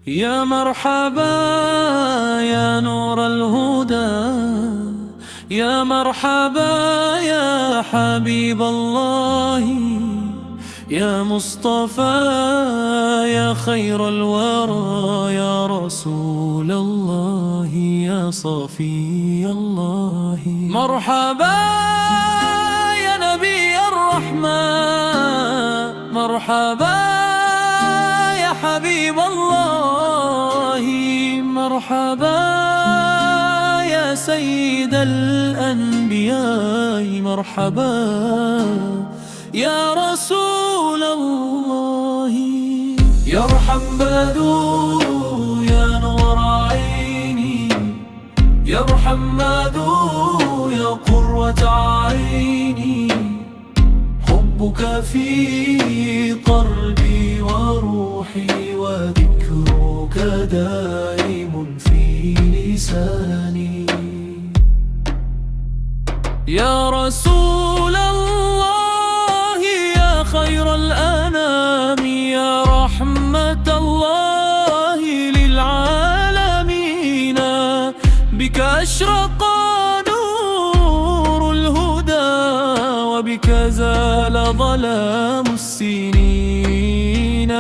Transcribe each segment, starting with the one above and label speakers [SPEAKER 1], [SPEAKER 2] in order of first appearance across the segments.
[SPEAKER 1] يا مرحبا يا نور الهدى، يا مرحبا يا حبيب الله، يا مصطفى يا خير الورى، يا رسول الله يا صفي الله. مرحبا يا نبي الرحمة، مرحبا يا حبيب الله، مرحبا يا سيد الأنبياء، مرحبا يا رسول الله. يرحم بدو يا نور عيني، يرحم مدو يا قرة عيني، حبك في قلبي وروحي، وذكرك دائم في لساني. يا رسول الله يا خير الأنام، يا رحمة الله للعالمين، بك أشرق نور الهدى، وبك زال ظلام السنين.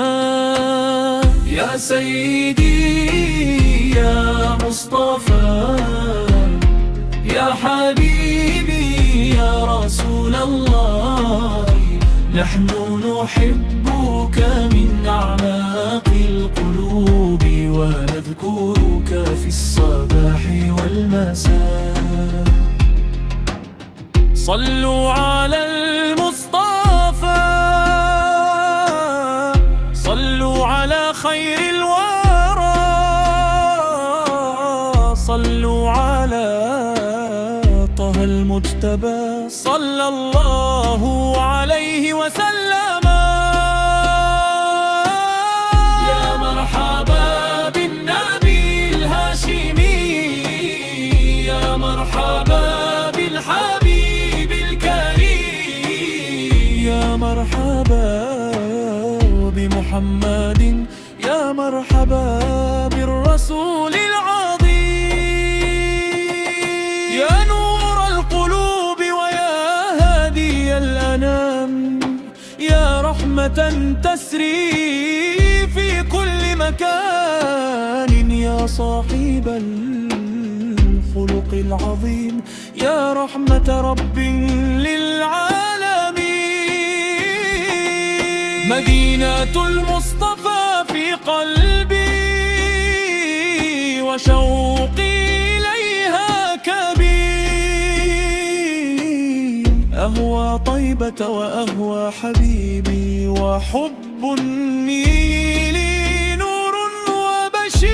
[SPEAKER 1] يا سيدي يا مصطفى يا حبيبي يا رسول الله، نحن نحبك من أعماق القلوب، ونذكرك في الصباح والمساء. صلوا على المصطفى، صلوا على خير الورى، صلوا على طه المجتبى، صلى الله عليه وسلم. يا مرحبا بالنبي الهاشمي، يا مرحبا بالحبيب الكريم، يا مرحبا بمحمد، يا مرحبا بالرسول العظيم. يا نور القلوب ويا هادي الأنام، يا رحمة تسري في كل مكان، يا صاحب الخلق العظيم، يا رحمة رب للعالمين. مدينة المصطفى في قلبي، وشوقي إليها كبير، أهوى طيبة وأهوى حبيبي، وحب النيل نور وبشير.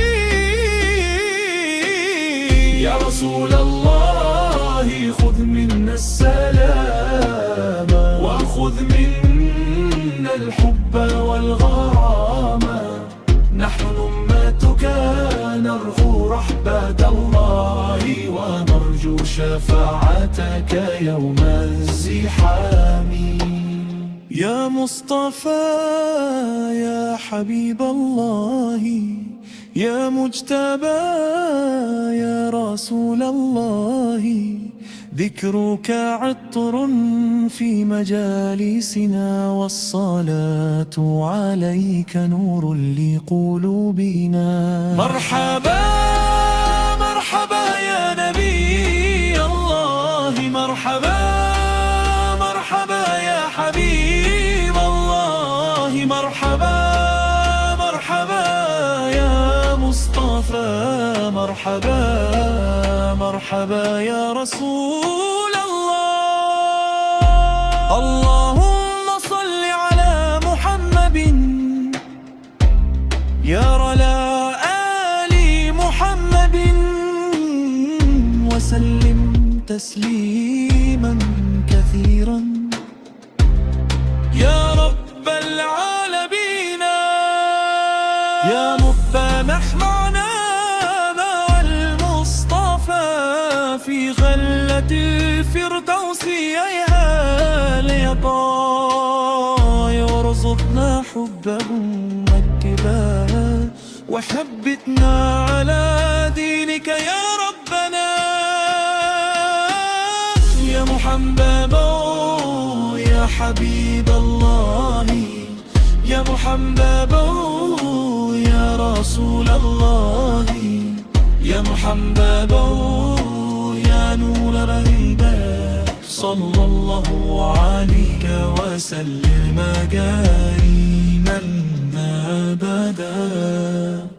[SPEAKER 1] يا رسول الله خذ منا السلام، وخذ منا الحب والغرام، نحن أمتك نرجو رحمة الله، ونرجو شفاعتك يوم الزحام. يا مصطفى يا حبيب الله، يا مجتبى يا رسول الله، ذكرك عطر في مجالسنا، والصلاة عليك نور لقلوبنا. مرحبا مرحبا يا نبي الله، مرحبا مرحبا يا حبيب الله، مرحبا مرحبا يا مصطفى، مرحبا مرحبا يا رسول الله. اللهم صل على محمد يا رلا آل محمد، وسلم تسليما كثيرا. يا رب العالمين يا مطمح معنا مع المصطفى، في غلة الفردوس يا ليطا، يرزقنا حبه واتباعه، وثبتنا على دينك يا ربنا. يا محمد يا حبيب الله، يا محمد يا رسول الله، يا محمد يا نور الهدى، صلى الله عليك وسلم دائما أبدا.